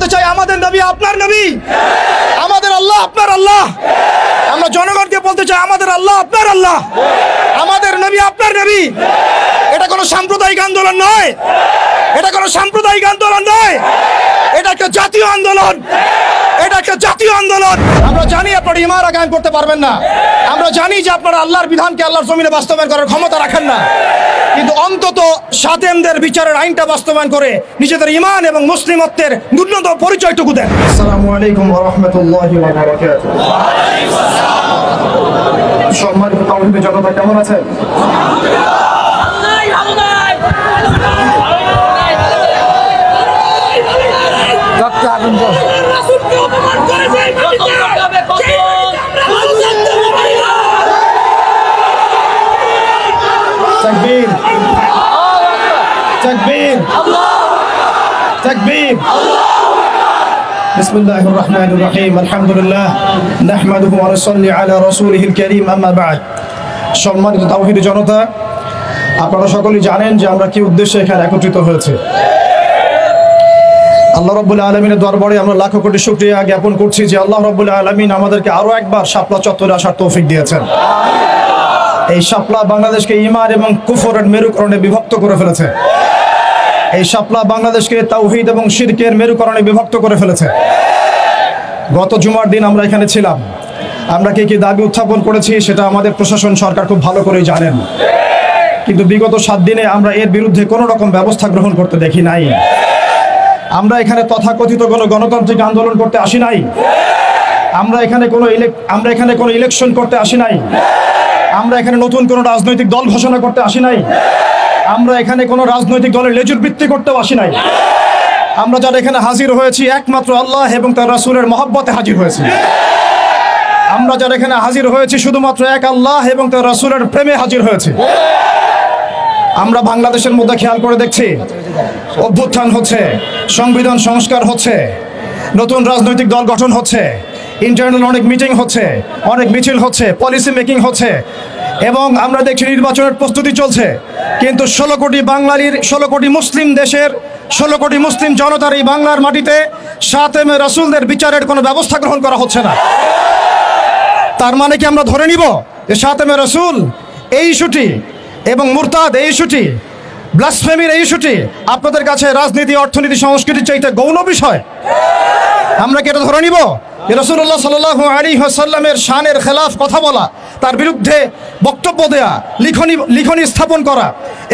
বলতে চাই, আমাদের নবী আপনার নবী, আমাদের আল্লাহ আপনার আল্লাহ। আমরা জনগণকে বলতে চাই, আমাদের আল্লাহ আপনার আল্লাহ, আমাদের নবী আপনার নবী। এটা কোনো সাম্প্রদায়িক আন্দোলন নয়, এটা কোনো সাম্প্রদায়িক আন্দোলন নয়, এটা একটা জাতীয় আন্দোলন, এটা একটা জাতীয় আন্দোলন। আমরা জানি আপনারা ইমারা কায়েম করতে পারবেন না, আমরা জানি যে আপনারা আল্লাহর বিধানকে আল্লাহর জমিনে বাস্তবায়ন করার ক্ষমতা রাখেন না, কিন্তু অন্তত সাতেমদের বিচারের আইনটা বাস্তবায়ন করে নিজেদের ঈমান এবং মুসলিমত্বের ন্যূনতম পরিচয়টুকু দেন। আসসালামু আলাইকুম ওয়া রাহমাতুল্লাহি ওয়া বারাকাতুহু। সম্মানিত তাওহীদের জনতা, কেমন আছেন? তাকবীর, তাকবীর, তাকবীর। বিসমিল্লাহির রহমানির রহিম। আলহামদুলিল্লাহ নাহমাদুহু ওয়া নুসাল্লি আলা রাসূলিহিল কারীম, আম্মা বা'দ। সম্মানিত তাওহীদি জনতা, আপনারা সকলেই জানেন যে আমরা কি উদ্দেশ্যে এখানে একত্রিত হয়েছে। আল্লাহ রাব্বুল আলামিনের দরবারে আমরা লাখো কোটি শুকরিয়া জ্ঞাপন করছি যে আল্লাহ রাব্বুল আলামিন আমাদেরকে আরো একবার শাপলা চত্বরে আসার তৌফিক দিয়েছেন। এই শাপলা বাংলাদেশকে ঈমান এবং কুফরের মেরুকরণে বিভক্ত করে ফেলেছে। এই শাপলা বাংলাদেশকে তাওহীদ এবং শিরকের মেরুকরণে বিভক্ত করে ফেলেছে। গত জুমার দিন আমরা এখানে ছিলাম, আমরা কি দাবি উত্থাপন করেছি সেটা আমাদের প্রশাসন সরকার খুব ভালো করেই জানেন, কিন্তু বিগত 7 দিনে আমরা এর বিরুদ্ধে কোনো রকম ব্যবস্থা গ্রহণ করতে দেখি নাই। আমরা এখানে তথাকথিত কোনো গণতান্ত্রিক আন্দোলন করতে আসি নাই, আমরা এখানে কোনো ইলেকশন করতে আসি নাই, আমরা এখানে নতুন কোনো রাজনৈতিক দল ঘোষণা করতে আসি নাই, আমরা এখানে কোনো রাজনৈতিক দলের লেজুর বৃত্তি করতেও আসি নাই। আমরা যারা এখানে হাজির হয়েছি একমাত্র আল্লাহ এবং তার রাসূলের মহব্বতে হাজির হয়েছি। আমরা যারা এখানে হাজির হয়েছি শুধুমাত্র এক আল্লাহ এবং তার রাসূলের প্রেমে হাজির হয়েছি। আমরা বাংলাদেশের মধ্যে খেয়াল করে দেখছি অভ্যুত্থান হচ্ছে, সংবিধান সংস্কার হচ্ছে, নতুন রাজনৈতিক দল গঠন হচ্ছে, ইন্টারনাল অনেক মিটিং হচ্ছে, অনেক মিছিল হচ্ছে, পলিসি মেকিং হচ্ছে, এবং আমরা দেখছি নির্বাচনের প্রস্তুতি চলছে। কিন্তু 16 কোটি বাঙালির, 16 কোটি মুসলিম দেশের, 16 কোটি মুসলিম জনতার এই বাংলার মাটিতে সাতেমে রাসূলদের বিচারের কোনো ব্যবস্থা গ্রহণ করা হচ্ছে না। তার মানে কি আমরা ধরে নিব যে সাতেমে রাসূল এই ইস্যুটি এবং মুরতাদ এই ইস্যুটি, ব্লাসফেমির এই ইস্যুটি আপনাদের কাছে রাজনীতি, অর্থনীতি, সংস্কৃতির চাইতে গৌণ বিষয়? আমরা কি এটা ধরে নিব যে রাসূলুল্লাহ সাল্লাল্লাহু আলাইহি ওয়াসাল্লামের শানের খেলাফ কথা বলা, তার বিরুদ্ধে বক্তব্য দেয়া, লিখনি স্থাপন করা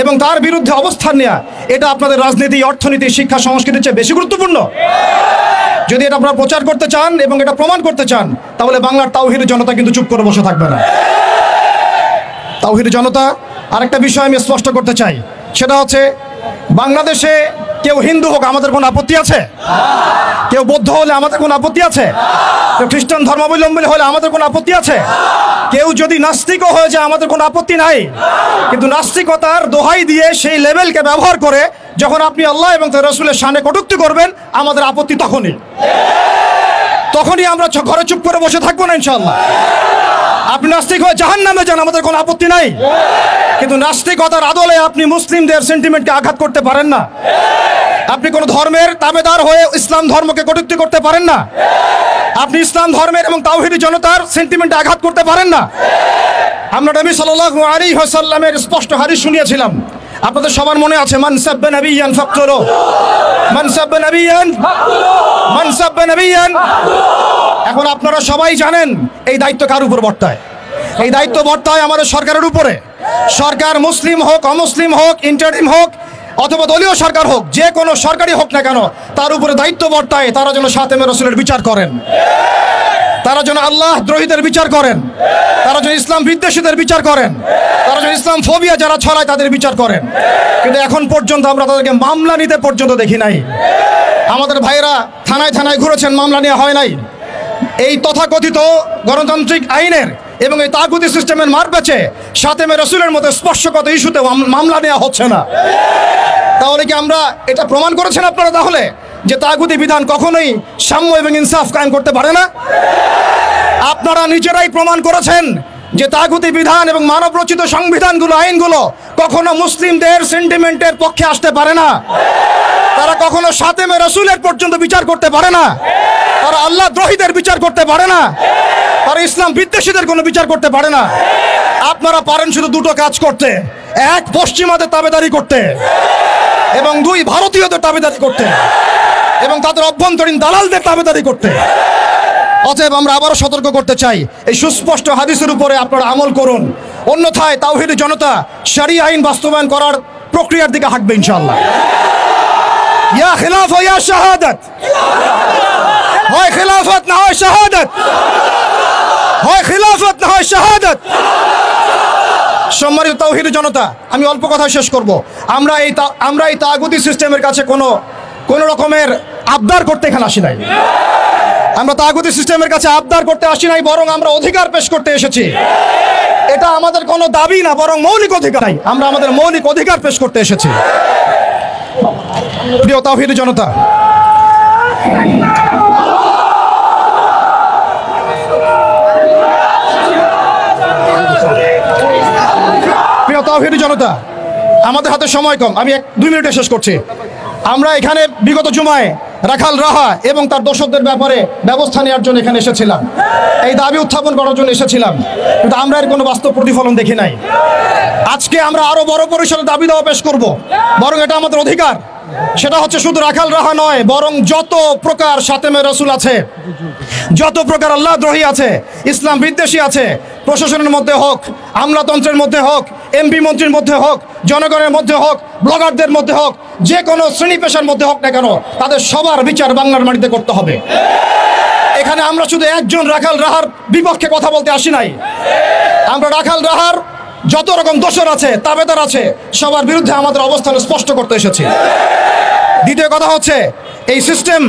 এবং তার বিরুদ্ধে অবস্থান নেওয়া, এটা আপনাদের রাজনীতি, অর্থনীতি, শিক্ষা, সংস্কৃতির চেয়ে বেশি গুরুত্বপূর্ণ? যদি এটা আপনারা প্রচার করতে চান এবং এটা প্রমাণ করতে চান, তাহলে বাংলার তাওহীদের জনতা কিন্তু চুপ করে বসে থাকবে না। তাওহীদের জনতা, আরেকটা বিষয় আমি স্পষ্ট করতে চাই, সেটা হচ্ছে বাংলাদেশে কেউ হিন্দু হোক আমাদের কোনো আপত্তি আছে? কেউ বৌদ্ধ হলে আমাদের কোনো আপত্তি আছে? কেউ খ্রিস্টান ধর্মাবলম্বী হলে আমাদের কোনো আপত্তি আছে? কেউ যদি নাস্তিকও হয়ে যায় আমাদের কোনো আপত্তি নাই, কিন্তু নাস্তিকতার দোহাই দিয়ে সেই লেভেলকে ব্যবহার করে যখন আপনি আল্লাহ এবং তার রাসূলের শানে কটূক্তি করবেন, আমাদের আপত্তি তখনই আমরা ঘরে চুপ করে বসে থাকবো না ইনশাআল্লাহ। আপনি নাস্তিক হয়ে জাহান্নামে যান, আমাদের কোনো আপত্তি নাই, কিন্তু নাস্তিকতার আদলে আপনি মুসলিমদের সেন্টিমেন্টকে আঘাত করতে পারেন না। আপনি কোন ধর্মের তাবেদার হয়ে ইসলাম ধর্মকে কটূক্তি করতে পারেন না। আপনি ইসলাম ধর্মের এবং তাওহীদি জনতার সেন্টিমেন্টে আঘাত করতে পারেন না। আমরা নবী সাল্লাল্লাহু আলাইহি ওয়াসাল্লামের স্পষ্ট হাদিস শুনিয়েছিলাম, আপনাদের সবার মনে আছে, মান সাব্বা নাবিয়ান ফাকতুলু, মান সাব্বা নাবিয়ান ফাকতুলু, মান সাব্বা নাবিয়ান। এখন আপনারা সবাই জানেন এই দায়িত্ব কার উপর বর্তায়? এই দায়িত্ব বর্তায় আমাদের সরকারের উপরে। সরকার মুসলিম হোক, অমুসলিম হোক, ইন্টারিম হোক অথবা দলীয় সরকার হোক, যে কোনো সরকারই হোক না কেন, তার উপরে দায়িত্ব বর্তায় তারা যেন সাতেমে রাসূলের বিচার করেন, তারা যেন আল্লাহ দ্রোহীদের বিচার করেন, তারা যেন ইসলাম বিদ্বেষীদের বিচার করেন, তারা যেন ইসলাম ফোবিয়া যারা ছড়ায় তাদের বিচার করেন। কিন্তু এখন পর্যন্ত আমরা তাদেরকে মামলা নিতে পর্যন্ত দেখি নাই। আমাদের ভাইয়েরা থানায় থানায় ঘুরেছেন, মামলা নেওয়া হয় নাই। এই তথাকথিত গণতান্ত্রিক আইনের এবং এই তাগুতি সিস্টেমের মার পেছে সাতেমে রাসূলের মতো স্পর্শগত ইস্যুতে মামলা নেওয়া হচ্ছে না। তাহলে কি আমরা এটা প্রমাণ করেছেন আপনারা তাহলে যে তাগুতি বিধান কখনোই সাম্য এবং ইনসাফ কায়েম করতে পারে না? আপনারা নিজেরাই প্রমাণ করেছেন যে তাগুতি বিধান এবং মানব রচিত সংবিধানগুলো, আইনগুলো কখনো মুসলিমদের সেন্টিমেন্টের পক্ষে আসতে পারে না। তারা কখনো শাতেমে রাসূলের পর্যন্ত বিচার করতে পারে না। তারা আল্লাহ দ্রোহীদের বিচার করতে পারে না। তারা ইসলাম বিদ্বেষীদের কোনো বিচার করতে পারে না। আপনারা পারেন শুধু দুটো কাজ করতে, এক পশ্চিমাদের তাবেদারি করতে এবং দুই ভারতীয়দের তাবেদারি করতে এবং তাদের অভ্যন্তরীণ দালালদের তাবেদারি করতে। অতএব আমরা আবারও সতর্ক করতে চাই, এই সুস্পষ্ট হাদিসের উপরে আপনারা আমল করুন, অন্যথায় তাওহীদি জনতা শরিয়া আইন বাস্তবায়ন করার প্রক্রিয়ার দিকে হাঁটবে ইনশাআল্লাহ। ইয়া খিলাফা ইয়া শাহাদাত, হয় খিলাফত না হয় শাহাদাত, হয় খিলাফত না হয় শাহাদাত। সম্মানিত তাওহীদি জনতা, আমি অল্প কথা শেষ করব। আমরা এই তাগুতি সিস্টেমের কাছে কোনো রকমের আবদার করতে এখানে আসি নাই। আমরা তাগুতি সিস্টেমের কাছে আবদার করতে আসি নাই, বরং আমরা অধিকার পেশ করতে এসেছি। এটা আমাদের কোনো দাবি না, বরং মৌলিক অধিকার। আমরা আমাদের মৌলিক অধিকার পেশ করতে এসেছি। প্রিয় তাওহীদি জনতা, প্রিয় তাওহীদি জনতা, আমাদের হাতে সময় কম, আমি 2 মিনিটে শেষ করছি। আমরা এখানে বিগত জুমায় রাখাল রাহা এবং তার দোষকদের ব্যাপারে ব্যবস্থা নেওয়ার জন্য এখানে এসেছিলাম, এই দাবি উত্থাপন করার জন্য এসেছিলাম, কিন্তু আমরা এর কোনো বাস্তব প্রতিফলন দেখি নাই। আজকে আমরা আরো বড় পরিসরে দাবি দেওয়া পেশ করব, বরং এটা আমাদের অধিকার। সেটা হচ্ছে শুধু রাখাল রাহা নয়, বরং যত প্রকার শাতেমে রাসূল আছে, যত প্রকার আল্লাহ দ্রোহী আছে, ইসলাম বিদ্বেষী আছে, প্রশাসনের মধ্যে হোক, আমলাতন্ত্রের মধ্যে হোক, এমপি মন্ত্রীর মধ্যে হোক, জনগণের মধ্যে হোক, ব্লগারদের মধ্যে হোক, যে কোনো শ্রেণী পেশার মধ্যে হোক না কেন, তাদের সবার বিচার বাংলার মাটিতে করতে হবে। এখানে আমরা শুধু একজন রাখাল রাহার বিপক্ষে কথা বলতে আসি নাই। আমরা রাখাল রাহার যত রকম দোষর আছে, তাবেদার আছে, সবার বিরুদ্ধে আমাদের অবস্থান স্পষ্ট করতে এসেছি। দ্বিতীয় কথা হচ্ছে, এই সিস্টেম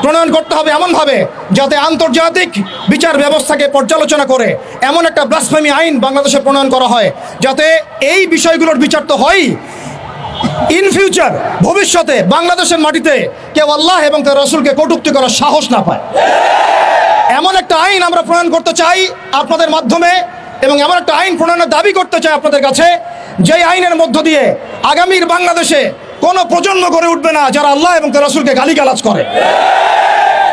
প্রণয়ন করতে হবে এমনভাবে যাতে আন্তর্জাতিক বিচার ব্যবস্থাকে পর্যালোচনা করে এমন একটা ব্লাসফেমি আইন বাংলাদেশে প্রণয়ন করা হয়, যাতে এই বিষয়গুলোর বিচার তো হয়, ইন ফিউচার ভবিষ্যতে বাংলাদেশের মাটিতে কেউ আল্লাহ এবং তার রাসূলকে কটূক্তি করার সাহস না পায়। এমন একটা আইন আমরা প্রণয়ন করতে চাই আপনাদের মাধ্যমে, এবং এমন একটা আইন প্রণয়নের দাবি করতে চাই আপনাদের কাছে, যেই আইনের মধ্য দিয়ে আগামীর বাংলাদেশে কোনো প্রজন্ম গড়ে উঠবে না যারা আল্লাহ এবং তার রাসূলকে গালিগালাজ করে।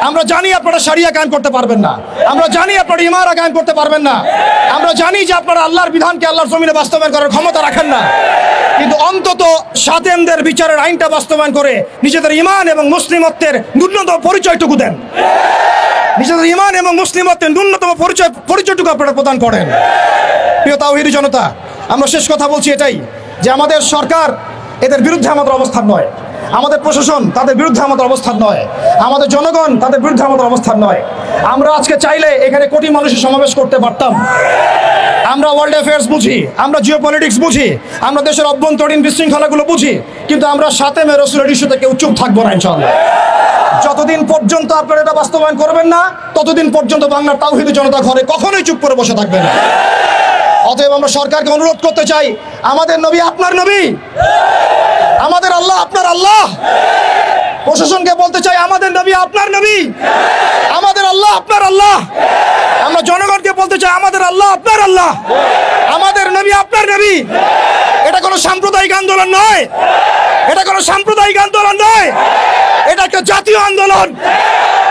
আমরা জানি আপনারা শরিয়া কায়েম করতে পারবেন না, আমরা জানি আপনারা ইমারা কায়েম করতে পারবেন না, আমরা জানি যে আপনারা আল্লাহর বিধানকে আল্লাহর জমিনে বাস্তবায়ন করার ক্ষমতা রাখেন না, কিন্তু অন্তত শাতেমদের বিচারের আইনটা বাস্তবায়ন করে নিজেদের ঈমান এবং মুসলিমত্বের ন্যূনতম পরিচয়টুকু দেন। নিজেদের ঈমান এবং মুসলিমত্বের ন্যূনতম পরিচয়টুকু আপনারা প্রদান করেন। প্রিয় তাওহীদি জনতা, আমরা শেষ কথা বলছি এটাই, যে আমাদের সরকার এদের বিরুদ্ধে আমাদের অবস্থান নয়, আমাদের প্রশাসন তাদের বিরুদ্ধে আমাদের অবস্থান নয়, আমাদের জনগণ তাদের বিরুদ্ধে আমাদের অবস্থান নয়। আমরা আজকে চাইলে এখানে কোটি মানুষের সমাবেশ করতে পারতাম। আমরা ওয়ার্ল্ড অ্যাফেয়ার্স বুঝি, আমরা জিও পলিটিক্স বুঝি, আমরা দেশের অভ্যন্তরীণ বিশৃঙ্খলাগুলো বুঝি, কিন্তু আমরা শাতেমে রাসূলের ইস্যুতে কেউ চুপ থাকবো না ইনশাআল্লাহ। যতদিন পর্যন্ত আপনারা এটা বাস্তবায়ন করবেন না, ততদিন পর্যন্ত বাংলার তাওহীদি জনতা ঘরে কখনোই চুপ করে বসে থাকবে না। অতএব আমরা সরকারকে অনুরোধ করতে চাই, আমাদের নবী আপনার নবী, আমাদের আল্লাহ আপনার আল্লাহ। প্রশাসনকে বলতে চাই, আমাদের নবী আপনার নবী, আমাদের আল্লাহ আপনার আল্লাহ। আমরা জনগণকে বলতে চাই, আমাদের আল্লাহ আপনার আল্লাহ, আমাদের নবী আপনার নবী। এটা কোনো সাম্প্রদায়িক আন্দোলন নয়, এটা কোনো সাম্প্রদায়িক আন্দোলন নয়, এটা একটা জাতীয় আন্দোলন,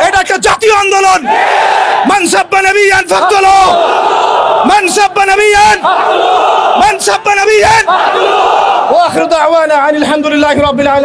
এটা একটা জাতীয় আন্দোলন। মান সাব্বা নবিয়ান ফাকতুলু, মান সাব্বা নবিয়ান, মান সাব্বা নবিয়ান। ওয়া আখিরু দাওয়ানা আনিল হামদুলিল্লাহি রাব্বিল আলামিন।